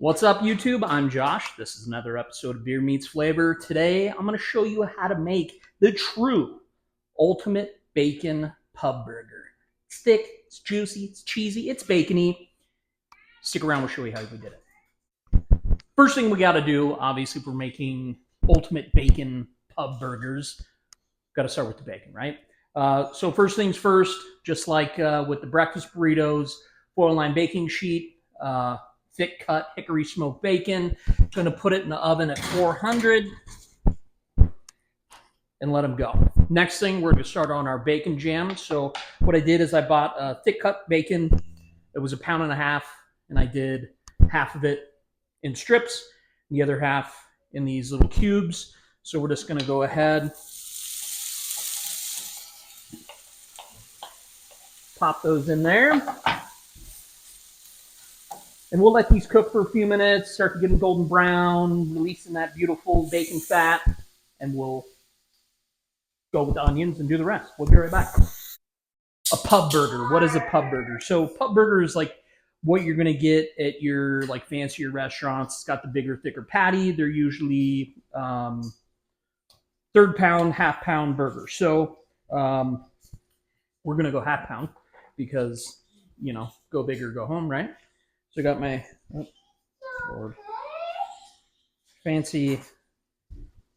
What's up, YouTube? I'm Josh. This is another episode of Beer Meets Flavor. Today, I'm going to show you how to make the true ultimate bacon pub burger. It's thick, it's juicy, it's cheesy, it's bacony. Stick around, we'll show you how we did it. First thing we got to do, obviously, if we're making ultimate bacon pub burgers, got to start with the bacon, right? So first things first, just like with the breakfast burritos, foil line baking sheet, thick cut hickory smoked bacon. Going to put it in the oven at 400 and let them go. Next thing, we're going to start on our bacon jam. So what I did is I bought thick cut bacon. It was 1.5 pounds, and I did half of it in strips, the other half in these little cubes. So we're just going to go ahead, pop those in there. And we'll let these cook for a few minutes, start to get them golden brown, releasing that beautiful bacon fat, and we'll go with the onions and do the rest. We'll be right back. A pub burger. What is a pub burger? So pub burger is like what you're going to get at your like fancier restaurants. It's got the bigger, thicker patty. They're usually third pound, half pound burgers. So we're going to go half pound because, you know, go big or go home, right? So I got my fancy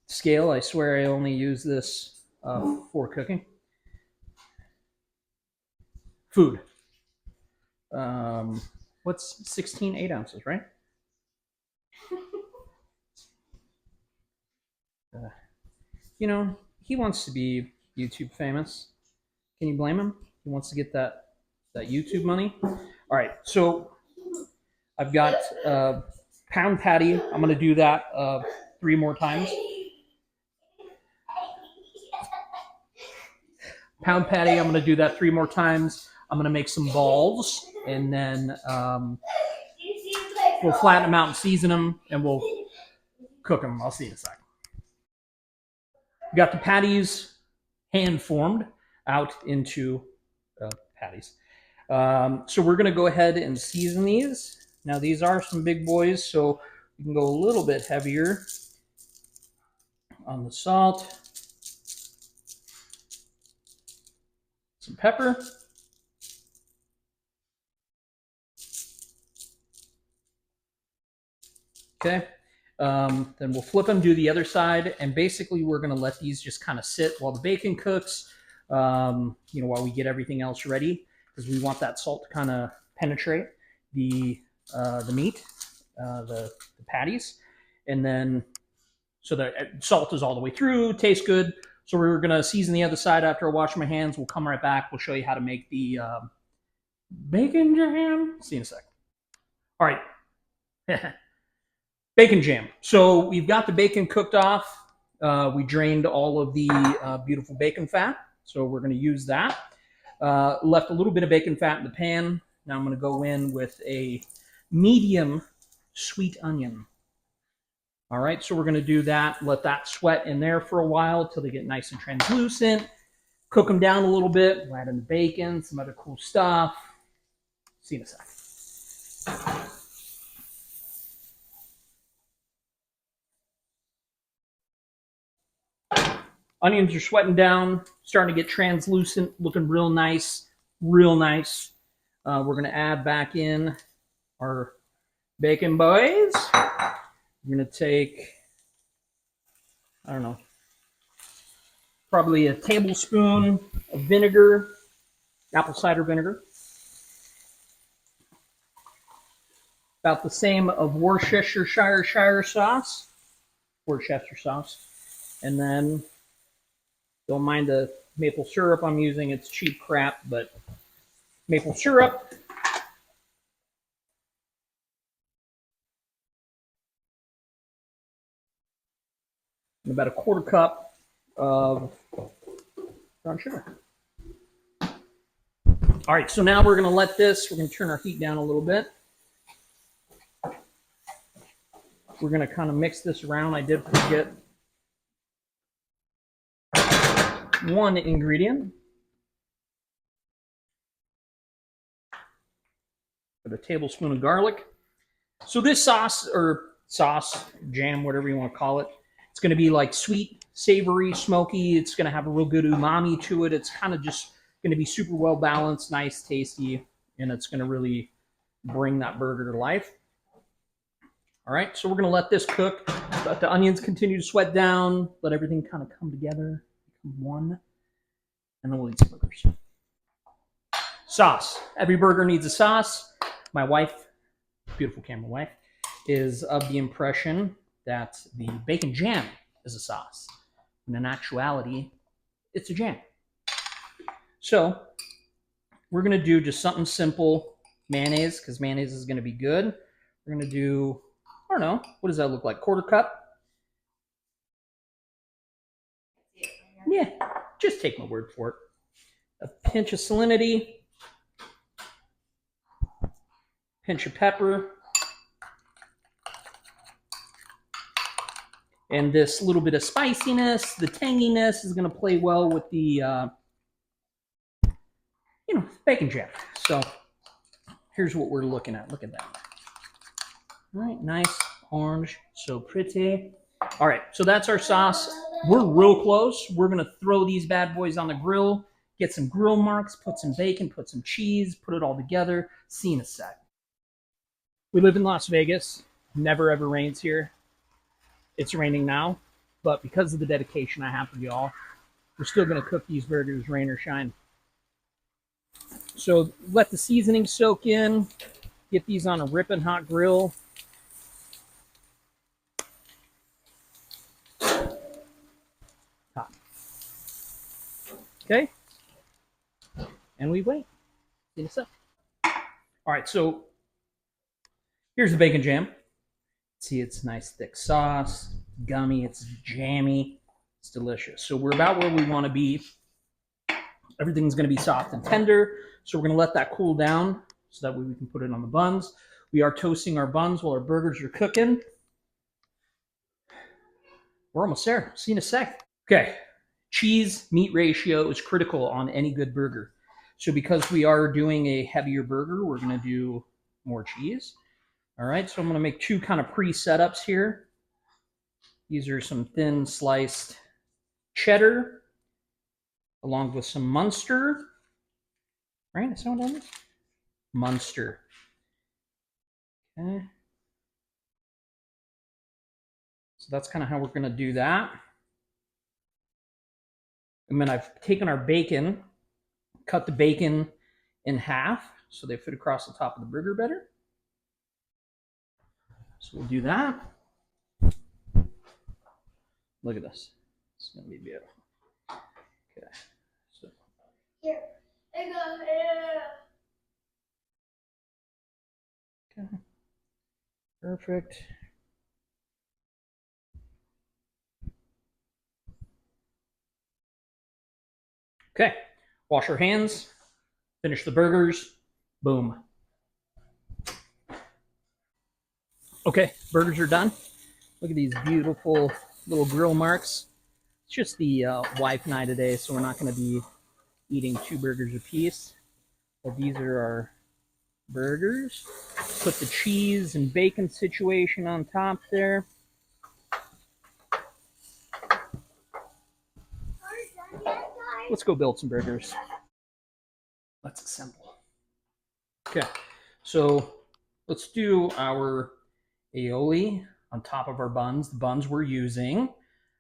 scale. I swear I only use this for cooking. Food. What's 16 8-ounces, right? You know, he wants to be YouTube famous. Can you blame him? He wants to get that YouTube money. All right, so I've got pound patty. I'm going to do that 3 more times. Pound patty, I'm going to do that 3 more times. I'm going to make some balls, and then we'll flatten them out and season them, and we'll cook them. I'll see you in a second. We got the patties hand-formed out into patties. So we're going to go ahead and season these. Now, these are some big boys, so we can go a little bit heavier on the salt. Some pepper. Okay. Then we'll flip them, do the other side, and basically we're going to let these just kind of sit while the bacon cooks, while we get everything else ready, because we want that salt to kind of penetrate the meat, the patties, and then so the salt is all the way through, tastes good. So we're going to season the other side after I wash my hands. We'll come right back. We'll show you how to make the bacon jam. See you in a sec. All right. Bacon jam. So we've got the bacon cooked off. We drained all of the beautiful bacon fat. So we're going to use that. Left a little bit of bacon fat in the pan. Now I'm going to go in with a medium sweet onion. All right, so we're going to do that. Let that sweat in there for a while till they get nice and translucent. Cook them down a little bit. We'll add in the bacon, some other cool stuff. See you in a sec. Onions are sweating down, starting to get translucent, looking real nice, real nice. We're going to add back in our bacon boys. We're going to take, I don't know, probably a tablespoon of vinegar, apple cider vinegar. About the same of Worcestershire sauce. Worcestershire sauce. And then, don't mind the maple syrup I'm using. It's cheap crap, but maple syrup. And about a 1/4 cup of brown sugar. All right, so now we're going to let this, we're going to turn our heat down a little bit. We're going to kind of mix this around. I did forget one ingredient. Put a tablespoon of garlic. So this sauce, jam, whatever you want to call it, it's going to be like sweet, savory, smoky. It's going to have a real good umami to it. It's kind of just going to be super well balanced, nice, tasty, and it's going to really bring that burger to life. All right, so we're going to let this cook. Let the onions continue to sweat down. Let everything kind of come together, become one, and then we'll eat some burgers. Sauce. Every burger needs a sauce. My wife, beautiful camera wife, is of the impression that the bacon jam is a sauce. When in actuality, it's a jam. So we're going to do just something simple, mayonnaise, because mayonnaise is going to be good. We're going to do, I don't know, what does that look like? Quarter cup? Yeah, just take my word for it. A pinch of salinity, pinch of pepper, and this little bit of spiciness, the tanginess is going to play well with the, bacon jam. So here's what we're looking at. Look at that. All right, nice orange, so pretty. All right, so that's our sauce. We're real close. We're going to throw these bad boys on the grill, get some grill marks, put some bacon, put some cheese, put it all together. See you in a sec. We live in Las Vegas. Never ever rains here. It's raining now, but because of the dedication I have for y'all, we're still going to cook these burgers, rain or shine. So let the seasoning soak in. Get these on a ripping hot grill. Hot. Okay. And we wait. See you in a sec. All right, so here's the bacon jam. See, it's nice thick sauce, gummy, it's jammy, it's delicious. So we're about where we want to be. Everything's going to be soft and tender. So we're going to let that cool down so that way we can put it on the buns. We are toasting our buns while our burgers are cooking. We're almost there. See you in a sec. Okay, cheese-meat ratio is critical on any good burger. So because we are doing a heavier burger, we're going to do more cheese. All right, so I'm going to make two kind of pre-setups here. These are some thin sliced cheddar along with some Munster. Right, is that what that is? Munster. Okay. So that's kind of how we're going to do that. And then I've taken our bacon, cut the bacon in half so they fit across the top of the burger better. So we'll do that. Look at this. It's going to be beautiful. Okay. So. Here. I go here. Okay. Perfect. Okay. Wash our hands. Finish the burgers. Boom. Okay, burgers are done. Look at these beautiful little grill marks. It's just the wife and I today, so we're not going to be eating 2 burgers a piece. But these are our burgers. Put the cheese and bacon situation on top there. Let's go build some burgers. Let's assemble. Okay, so let's do our aioli on top of our buns. The buns we're using,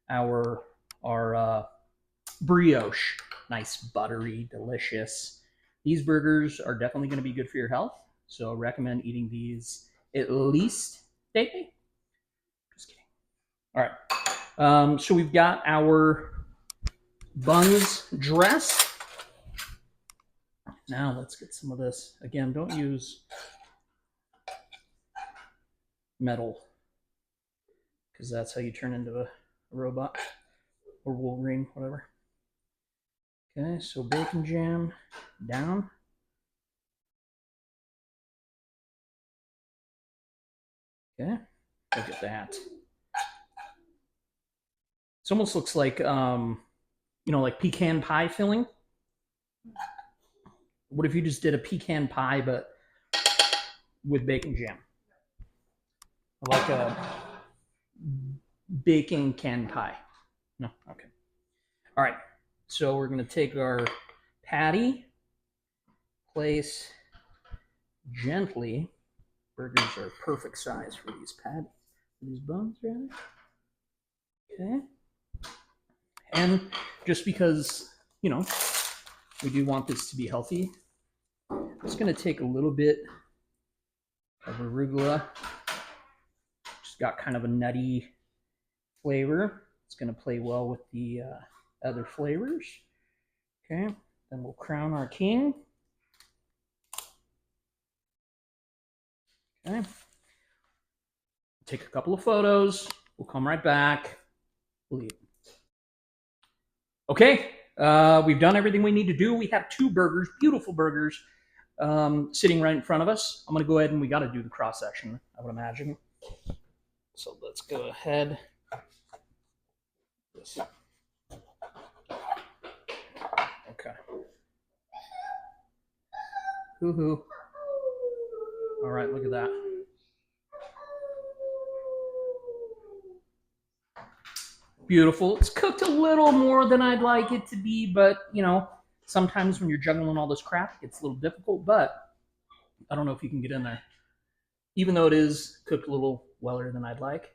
our brioche, nice, buttery, delicious. These burgers are definitely going to be good for your health, so I recommend eating these at least daily. Just kidding. All right, so we've got our buns dressed. Now let's get some of this. Again, don't use metal because that's how you turn into a robot or Wolverine, whatever. Okay, so bacon jam down. Okay, look at that. It almost looks like, like pecan pie filling. What if you just did a pecan pie but with bacon jam? Like a baking can pie. No, okay. All right. So we're going to take our patty, place gently. Burgers are perfect size for these patties, for these buns, rather. Okay. And just because, you know, we do want this to be healthy, I'm just going to take a little bit of arugula. Just got kind of a nutty flavor. It's going to play well with the other flavors. Okay. Then we'll crown our king. Okay. Take a couple of photos. We'll come right back. We'll eat. Okay, we've done everything we need to do. We have 2 burgers, beautiful burgers, sitting right in front of us. I'm going to go ahead and we got to do the cross section, I would imagine. So let's go ahead. Okay. Hoo-hoo. All right, look at that. Beautiful. It's cooked a little more than I'd like it to be, but, you know, sometimes when you're juggling all this crap, it's a little difficult, but I don't know if you can get in there. Even though it is cooked a little weller than I'd like,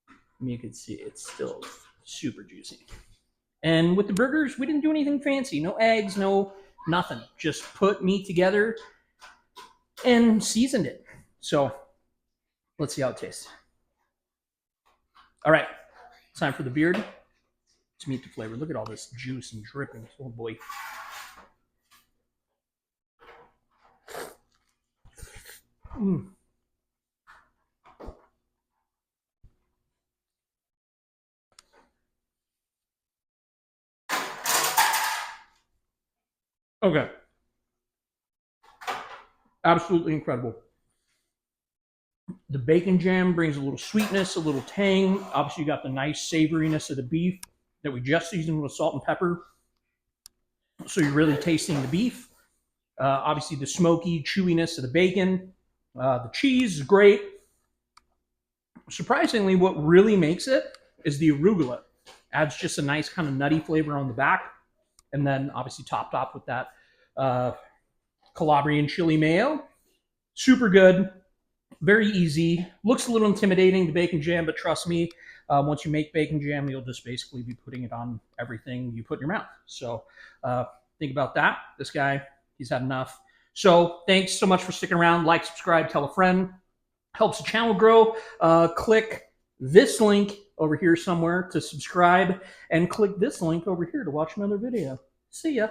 I mean, you can see it's still super juicy. And with the burgers, we didn't do anything fancy. No eggs, no nothing. Just put meat together and seasoned it. So let's see how it tastes. All right, it's time for the beard to meet the flavor. Look at all this juice and dripping. Oh boy. Mm. Okay. Absolutely incredible. The bacon jam brings a little sweetness, a little tang. Obviously, you got the nice savoriness of the beef that we just seasoned with salt and pepper. So you're really tasting the beef. Obviously, the smoky chewiness of the bacon. The cheese is great. Surprisingly, what really makes it is the arugula. Adds just a nice kind of nutty flavor on the back. And then obviously topped off with that Calabrian chili mayo. Super good. Very easy. Looks a little intimidating, the bacon jam, but trust me, once you make bacon jam, you'll just basically be putting it on everything you put in your mouth. So think about that. This guy, he's had enough. So thanks so much for sticking around. Like, subscribe, tell a friend. Helps the channel grow. Click this link over here somewhere to subscribe, and click this link over here to watch another video. See ya.